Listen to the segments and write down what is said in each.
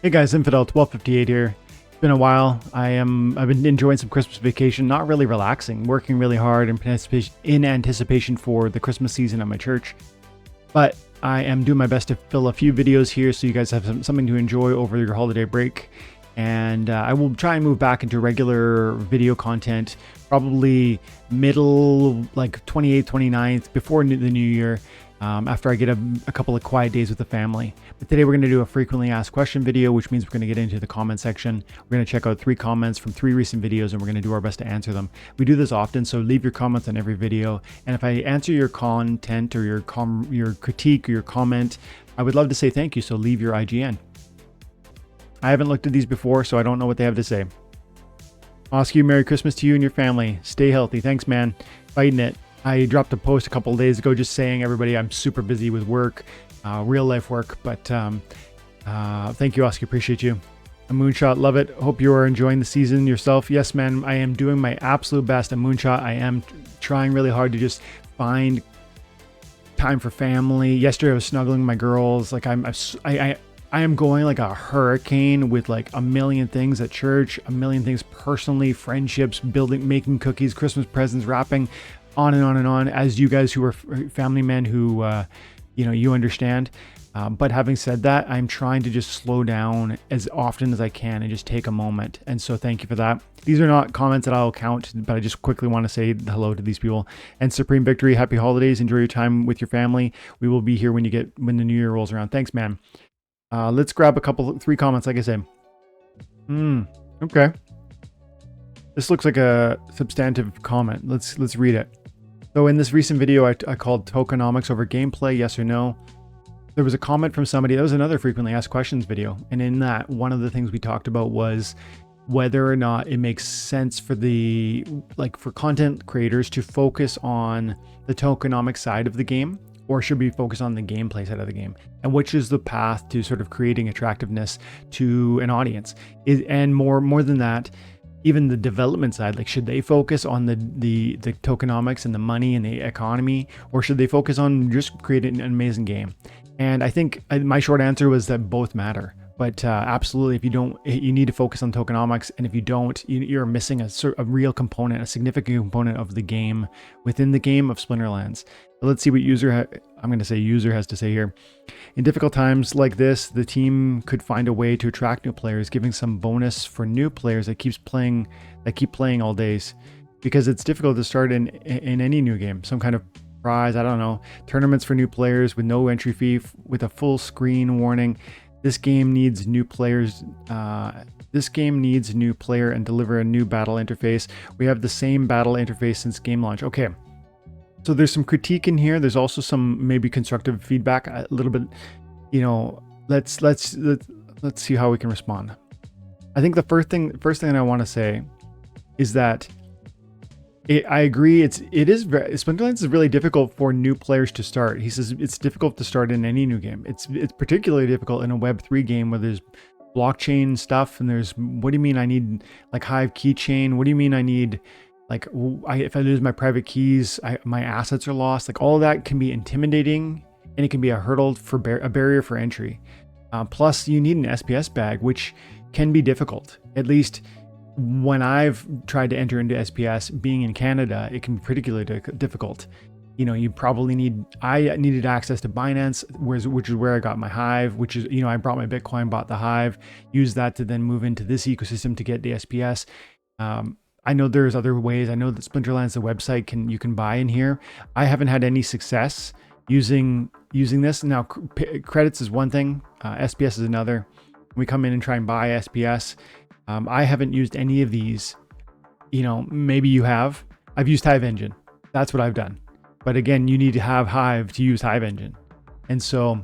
Hey guys, Infidel 1258 here. It's been a while. I've been enjoying some Christmas vacation, not really relaxing, working really hard in anticipation for the Christmas season at my church. But I am doing my best to fill a few videos here so you guys have something to enjoy over your holiday break. And I will try and move back into regular video content, probably middle, like 28th, 29th, before the new year. After I get a couple of quiet days with the family. But today we're going to do a frequently asked question video, which means we're going to get into the comment section. We're going to check out 3 comments from 3 recent videos, and we're going to do our best to answer them. We do this often, so leave your comments on every video. And if I answer your content or your critique or your comment, I would love to say thank you, so leave your IGN. I haven't looked at these before, so I don't know what they have to say. Oscar, Merry Christmas to you and your family. Stay healthy. Thanks, man. Fighting it. I dropped a post a couple of days ago just saying, everybody, I'm super busy with work, real life work, but thank you, Oscar. Appreciate you. A Moonshot, love it. Hope you are enjoying the season yourself. Yes, man, I am doing my absolute best. A Moonshot, I am trying really hard to just find time for family. Yesterday I was snuggling my girls. Like I am going like a hurricane with like a million things at church, a million things personally, friendships, building, making cookies, Christmas presents, wrapping, on and on and on, as you guys who are family men who, you understand. But having said that, I'm trying to just slow down as often as I can and just take a moment. And so thank you for that. These are not comments that I'll count, but I just quickly want to say hello to these people. And Supreme Victory, happy holidays. Enjoy your time with your family. We will be here when the new year rolls around. Thanks, man. Let's grab 3 comments, like I said. Okay. This looks like a substantive comment. Let's read it. So in this recent video, I called tokenomics over gameplay, yes or no. There was a comment from somebody. That was another frequently asked questions video. And in that, one of the things we talked about was whether or not it makes sense for for content creators to focus on the tokenomic side of the game, or should we focus on the gameplay side of the game? And which is the path to sort of creating attractiveness to an audience? And more than that, even the development side, like should they focus on the tokenomics and the money and the economy, or should they focus on just creating an amazing game? And I think my short answer was that both matter. But absolutely, if you don't, you need to focus on tokenomics. And if you don't, you're missing a real component, a significant component of the game within the game of Splinterlands. But let's see what user has to say here. In difficult times like this, the team could find a way to attract new players, giving some bonus for new players that keep playing all days, because it's difficult to start in any new game. Some kind of prize, I don't know, tournaments for new players with no entry fee, with a full screen warning. This game needs new players. This game needs new player and deliver a new battle interface. We have the same battle interface since game launch. Okay, so there's some critique in here. There's also some maybe constructive feedback. A little bit, let's see how we can respond. I think the first thing I want to say is that I agree. Splinterlands is really difficult for new players to start. He says it's difficult to start in any new game. It's particularly difficult in a Web3 game where there's blockchain stuff and there's, what do you mean I need like Hive keychain? What do you mean I need like, if I lose my private keys, my assets are lost? Like all of that can be intimidating, and it can be a hurdle for a barrier for entry. Plus you need an SPS bag, which can be difficult. At least when I've tried to enter into SPS, being in Canada, it can be particularly difficult. You probably I needed access to Binance, which is where I got my Hive, which is, I brought my Bitcoin, bought the Hive, used that to then move into this ecosystem to get the SPS. I know there's other ways. I know that Splinterlands, the website, you can buy in here. I haven't had any success using this. Now, credits is one thing, SPS is another. We come in and try and buy SPS. I haven't used any of these. Maybe you have. I've used Hive Engine. That's what I've done. But again, you need to have Hive to use Hive Engine. And so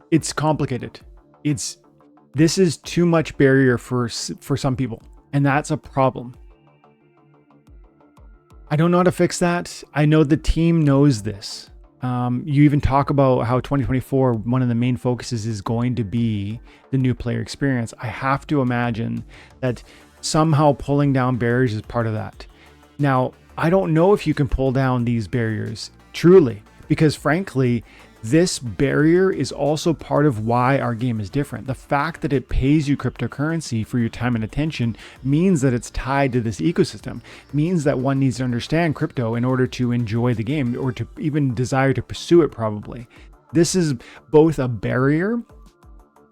it's complicated. This is too much barrier for some people. And that's a problem. I don't know how to fix that. I know the team knows this. You even talk about how 2024, one of the main focuses is going to be the new player experience. I have to imagine that somehow pulling down barriers is part of that. Now, I don't know if you can pull down these barriers truly, because frankly, This barrier is also part of why our game is different. The fact that it pays you cryptocurrency for your time and attention means that it's tied to this ecosystem, means that one needs to understand crypto in order to enjoy the game or to even desire to pursue it probably. This is both a barrier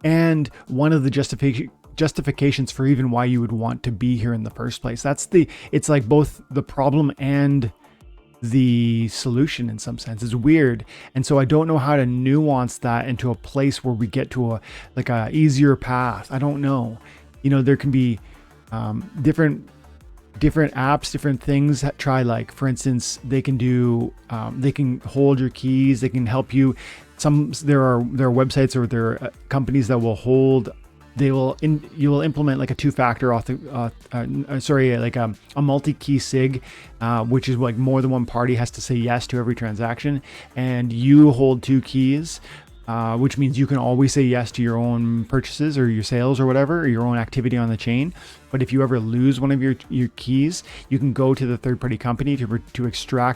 and one of the justifications for even why you would want to be here in the first place. It's like both the problem and the solution in some sense. It's weird. And so I don't know how to nuance that into a place where we get to a easier path. I don't know. You know, there can be different apps, different things that try, like, for instance, they can hold your keys. They can help you. There are websites or there are companies that will hold. You will implement like a two-factor a multi-key sig, which is like more than one party has to say yes to every transaction, and you hold two keys, which means you can always say yes to your own purchases or your sales or whatever, or your own activity on the chain. But if you ever lose one of your keys, you can go to the third-party company to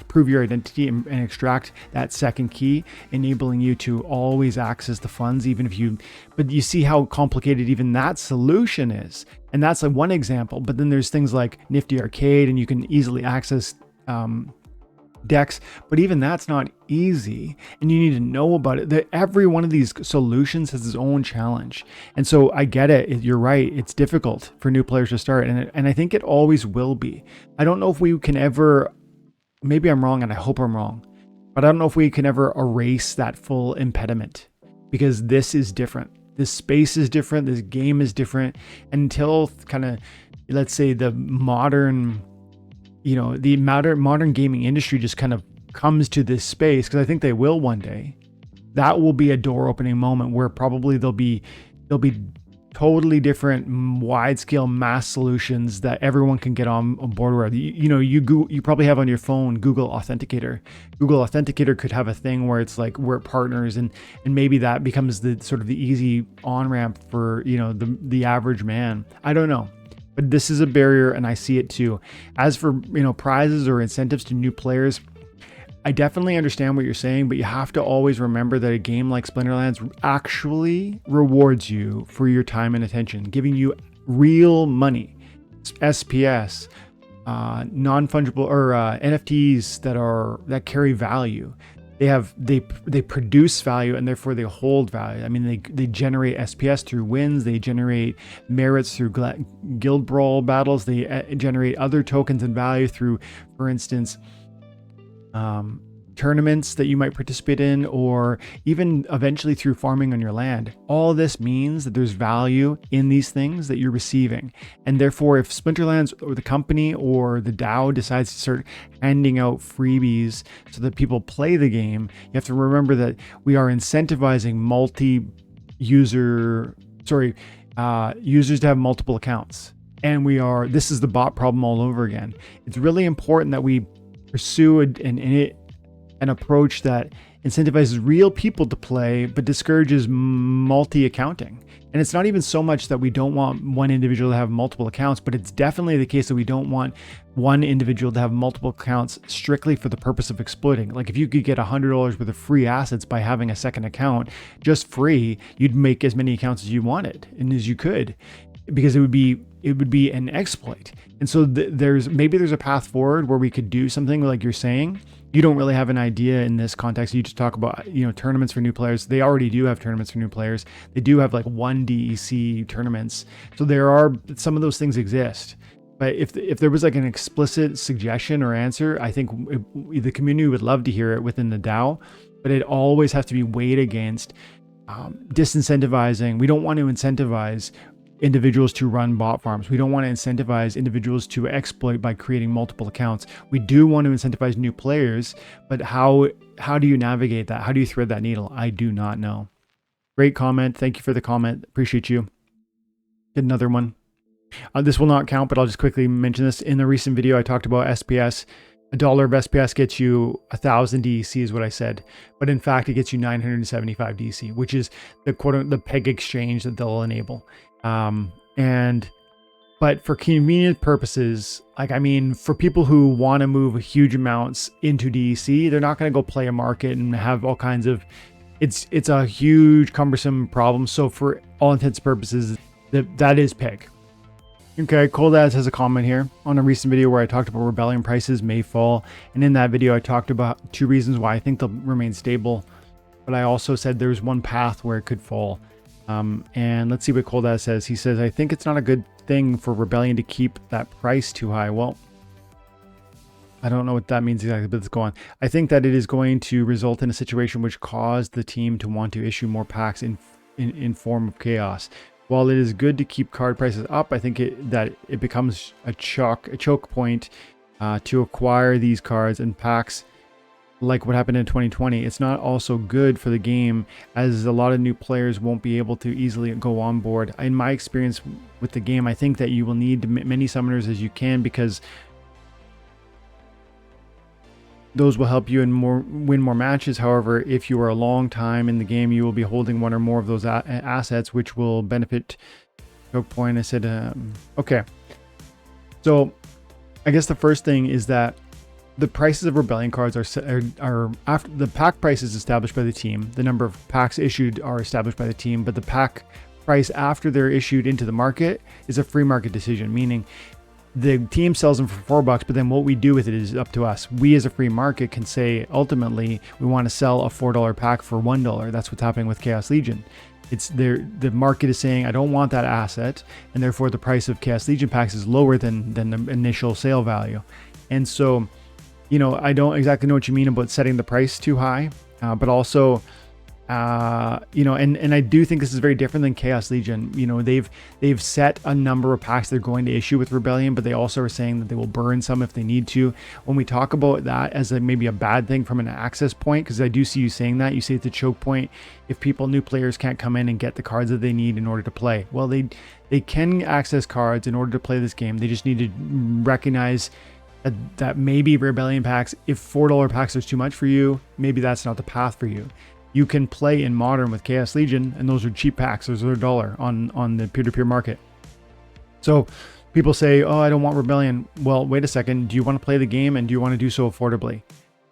prove your identity and extract that second key, enabling you to always access the funds, but you see how complicated even that solution is. And that's like one example. But then there's things like Nifty Arcade, and you can easily access DEX, but even that's not easy, and you need to know about it. That every one of these solutions has its own challenge, and so I get it. You're right. It's difficult for new players to start, and I think it always will be. I don't know if we can ever. Maybe I'm wrong, and I hope I'm wrong, but I don't know if we can ever erase that full impediment, because this is different. This space is different. This game is different. Until kind of, let's say, the modern gaming industry just kind of comes to this space, because I think they will one day. That will be a door opening moment where probably there'll be totally different wide-scale mass solutions that everyone can get on board with. You probably have on your phone Google Authenticator. Google Authenticator could have a thing where it's like we're partners, and maybe that becomes the sort of the easy on-ramp for the average man. I don't know. But this is a barrier, and I see it too. As for prizes or incentives to new players, I definitely understand what you're saying, but you have to always remember that a game like Splinterlands actually rewards you for your time and attention, giving you real money, SPS, non-fungible or NFTs that carry value. They produce value, and therefore they hold value. I mean, they generate SPS through wins. They generate merits through guild brawl battles. They generate other tokens and value through, for instance, tournaments that you might participate in, or even eventually through farming on your land. All this means that there's value in these things that you're receiving. And therefore, if Splinterlands or the company or the DAO decides to start handing out freebies so that people play the game, you have to remember that we are incentivizing users to have multiple accounts. And this is the bot problem all over again. It's really important that we pursue an approach that incentivizes real people to play, but discourages multi-accounting. And it's not even so much that we don't want one individual to have multiple accounts, but it's definitely the case that we don't want one individual to have multiple accounts strictly for the purpose of exploiting. Like, if you could get $100 worth of free assets by having a second account just free, you'd make as many accounts as you wanted and as you could, because it would be an exploit. And so there's a path forward where we could do something like you're saying. You don't really have an idea in this context. You just talk about, tournaments for new players. They already do have tournaments for new players. They do have like 1 DEC tournaments. So some of those things exist. But if there was like an explicit suggestion or answer, I think the community would love to hear it within the DAO, but it always has to be weighed against disincentivizing. We don't want to incentivize individuals to run bot farms. We don't want to incentivize individuals to exploit by creating multiple accounts. We do want to incentivize new players, but how do you navigate that? How do you thread that needle? I do not know. Great comment. Thank you for the comment. Appreciate you. Get another one. This will not count, but I'll just quickly mention this. In the recent video, I talked about SPS. $1 of SPS gets you 1,000 DEC is what I said, but in fact, it gets you 975 DEC, which is the peg exchange that they'll enable. But for convenient purposes, for people who want to move huge amounts into DEC, they're not going to go play a market and have all kinds of it's a huge cumbersome problem. So for all intents and purposes, that is pig. Okay, Coldaz has a comment here on a recent video where I talked about Rebellion prices may fall. And in that video, I talked about 2 reasons why I think they'll remain stable. But I also said there's one path where it could fall. And let's see what Coldaz says. He says, I think it's not a good thing for Rebellion to keep that price too high. Well, I don't know what that means exactly, but let's go on. I think that it is going to result in a situation which caused the team to want to issue more packs in form of chaos. While it is good to keep card prices up, I think that it becomes a choke point to acquire these cards and packs like what happened in 2020. It's not also good for the game, as a lot of new players won't be able to easily go on board. In my experience with the game, I think that you will need many summoners as you can, because those will help you win more matches. However, if you are a long time in the game, you will be holding one or more of those assets, which will benefit choke point. I said, okay. So I guess the first thing is that the prices of Rebellion cards are after the pack price is established by the team. The number of packs issued are established by the team, but the pack price after they're issued into the market is a free market decision, meaning the team sells them for $4, but then what we do with it is up to us. We as a free market can say, ultimately, we want to sell a $4 pack for $1. That's what's happening with Chaos Legion. It's there. The market is saying, I don't want that asset, and therefore the price of Chaos Legion packs is lower than the initial sale value. And so, you know, I don't exactly know what you mean about setting the price too high, but also, you know, and I do think this is very different than Chaos Legion. You know, they've set a number of packs they're going to issue with Rebellion, but they also are saying that they will burn some if they need to. When we talk about that as maybe a bad thing from an access point, because I do see you saying that, you say it's a choke point if new players can't come in and get the cards that they need in order to play. Well, they can access cards in order to play this game. They just need to recognize that maybe Rebellion packs, if $4 packs is too much for you, maybe that's not the path for you. You can play in Modern with Chaos Legion, and those are cheap packs. Those are $1 on the peer-to-peer market. So people say, oh, I don't want Rebellion. Well, wait a second. Do you want to play the game, and do you want to do so affordably?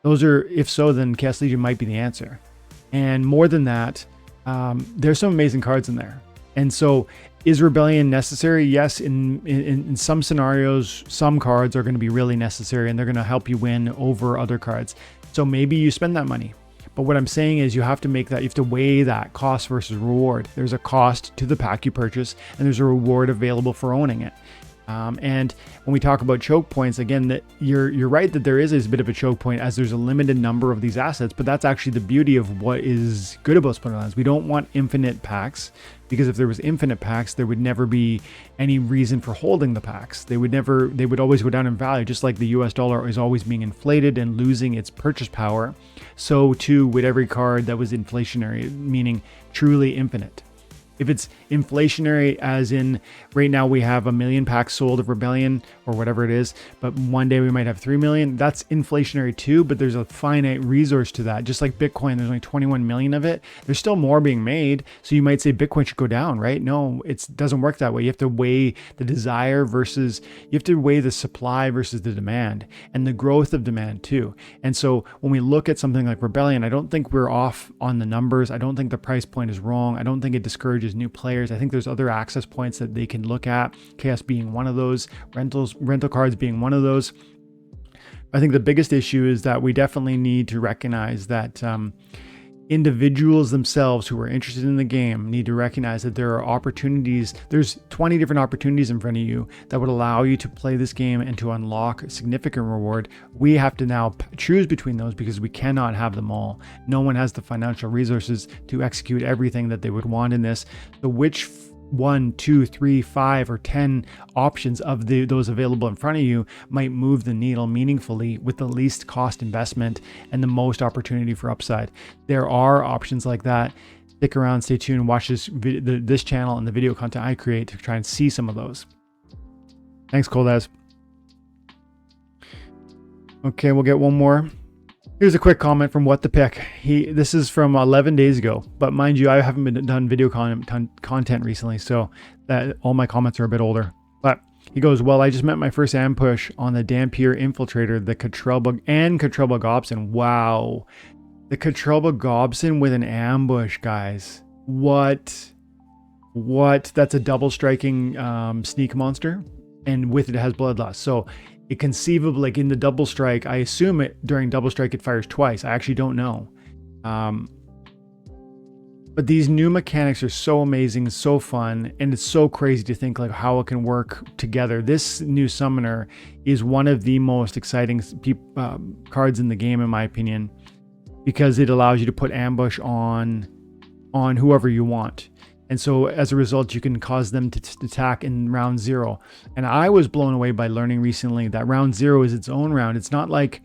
Those are, if so, then Chaos Legion might be the answer. And more than that, there's some amazing cards in there. And so is Rebellion necessary? Yes, in some scenarios, some cards are going to be really necessary, and they're going to help you win over other cards. So maybe you spend that money. But what I'm saying is you have to weigh that cost versus reward. There's a cost to the pack you purchase, and there's a reward available for owning it. And when we talk about choke points, again, that you're right that there is a bit of a choke point, as there's a limited number of these assets, but that's actually the beauty of what is good about Splinterlands. We don't want infinite packs, because if there was infinite packs, there would never be any reason for holding the packs. They would always go down in value, just like the US dollar is always being inflated and losing its purchase power. So too would every card that was inflationary, meaning truly infinite. If it's inflationary, as in right now we have 1 million packs sold of Rebellion or whatever it is, but one day we might have 3 million, that's inflationary too, but there's a finite resource to that. Just like Bitcoin, there's only 21 million of it. There's still more being made. So you might say Bitcoin should go down, right? No, it doesn't work that way. You have to weigh the desire versus, you have to weigh the supply versus the demand, and the growth of demand too. And so when we look at something like Rebellion, I don't think we're off on the numbers. I don't think the price point is wrong. I don't think it discourages new players. I think there's other access points that they can look at, Chaos being one of those, rental cards being one of those. I think the biggest issue is that we definitely need to recognize that individuals themselves who are interested in the game need to recognize that there are opportunities. There's 20 different opportunities in front of you that would allow you to play this game and to unlock a significant reward. We have to now choose between those, because we cannot have them all. No one has the financial resources to execute everything that they would want in this. So which 1, 2, 3, 5, or 10 options of those available in front of you might move the needle meaningfully with the least cost investment and the most opportunity for upside. There are options like that. Stick around, stay tuned, watch this channel and the video content I create to try and see some of those. Thanks, Coldaz. Okay, we'll get one more. Here's a quick comment from What the Pick. This is from 11 days ago, but mind you, I haven't been done video content recently, so that all my comments are a bit older. But he goes, well, I just met my first ambush on the Dampier Infiltrator, the Catrell Bug and Catrell Bug Option. Wow. The Katrelba Gobson with an ambush, guys. What? That's a double striking sneak monster, and with it has bloodlust. So it conceivably, like in the double strike, I assume it during double strike it fires twice. I actually don't know. But these new mechanics are so amazing, so fun, and it's so crazy to think like how it can work together. This new summoner is one of the most exciting cards in the game, in my opinion, because it allows you to put ambush on whoever you want. And so as a result, you can cause them to attack in round 0. And I was blown away by learning recently that round 0 is its own round. It's not like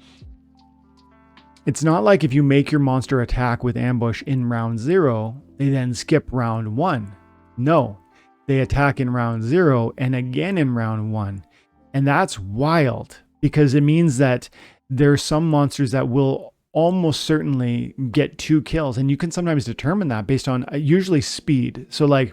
if you make your monster attack with ambush in round 0, they then skip round 1. No, they attack in round 0 and again in round 1. And that's wild, because it means that there's some monsters that will almost certainly get 2 kills. And you can sometimes determine that based on usually speed. So like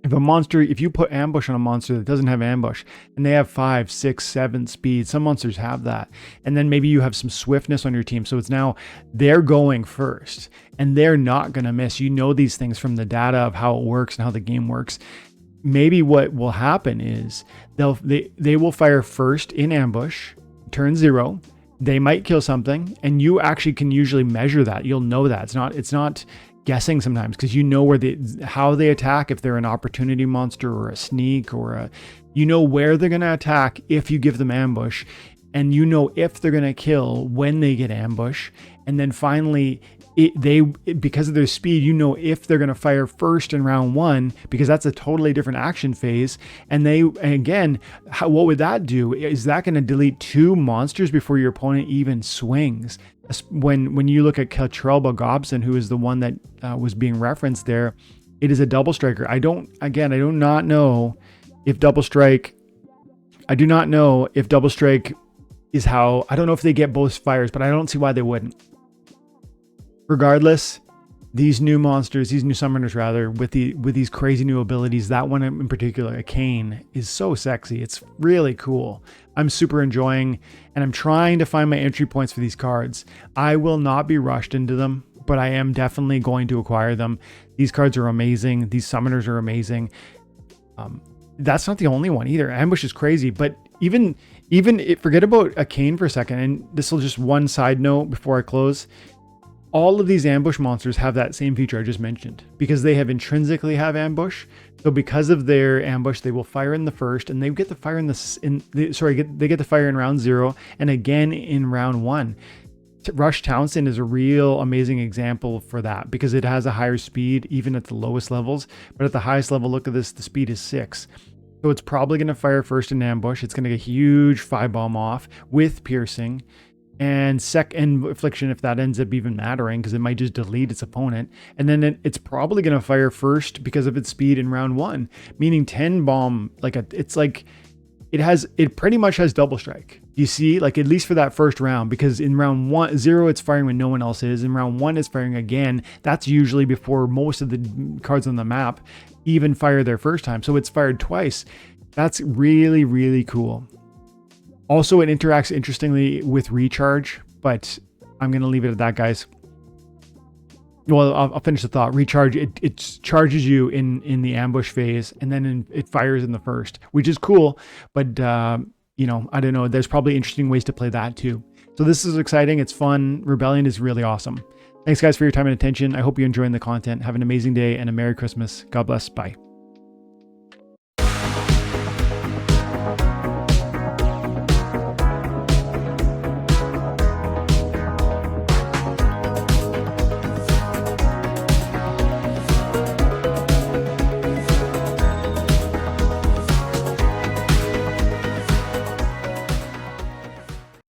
if you put ambush on a monster that doesn't have ambush and they have 5, 6, 7 speed, some monsters have that. And then maybe you have some swiftness on your team. So it's now they're going first and they're not going to miss. You know these things from the data of how it works and how the game works. Maybe what will happen is they will fire first in ambush, turn 0. They might kill something, and you actually can usually measure that. You'll know that. It's not guessing sometimes, because you know how they attack, if they're an opportunity monster or a sneak or you know where they're going to attack if you give them ambush, and you know if they're going to kill when they get ambush. And then finally, because of their speed, you know if they're going to fire first in round 1, because that's a totally different action phase. And again, what would that do? Is that going to delete 2 monsters before your opponent even swings? When you look at Katrelba Gobson, who is the one that was being referenced there, it is a double striker. I do not know if double strike. I do not know if double strike is how. I don't know if they get both fires, but I don't see why they wouldn't. Regardless, these new monsters, these new summoners rather, with these crazy new abilities, that one in particular, a cane, is so sexy. It's really cool. I'm super enjoying, and I'm trying to find my entry points for these cards. I will not be rushed into them, but I am definitely going to acquire them. These cards are amazing. These summoners are amazing. That's not the only one either. Ambush is crazy, but even forget about a cane for a second, and this will just one side note before I close. All of these ambush monsters have that same feature I just mentioned, because they have intrinsically have ambush. So because of their ambush, they will fire in the first, and they get the fire they get the fire in round 0 and again in round 1. Rush Townsend is a real amazing example for that, because it has a higher speed even at the lowest levels, but at the highest level, look at this, the speed is 6. So it's probably going to fire first in ambush. It's going to get a huge 5-bomb off with piercing. And affliction, if that ends up even mattering, because it might just delete its opponent. And then it's probably going to fire first because of its speed in round 1, meaning 10 bomb. It pretty much has double strike. You see, like at least for that first round, because in round 0 it's firing when no one else is. In round 1 it's firing again. That's usually before most of the cards on the map even fire their first time. So it's fired twice. That's really, really cool. Also, it interacts interestingly with recharge, but I'm going to leave it at that, guys. Well, I'll finish the thought. Recharge, it charges you in the ambush phase, and then it fires in the first, which is cool. But, I don't know. There's probably interesting ways to play that too. So this is exciting. It's fun. Rebellion is really awesome. Thanks, guys, for your time and attention. I hope you're enjoying the content. Have an amazing day and a Merry Christmas. God bless. Bye.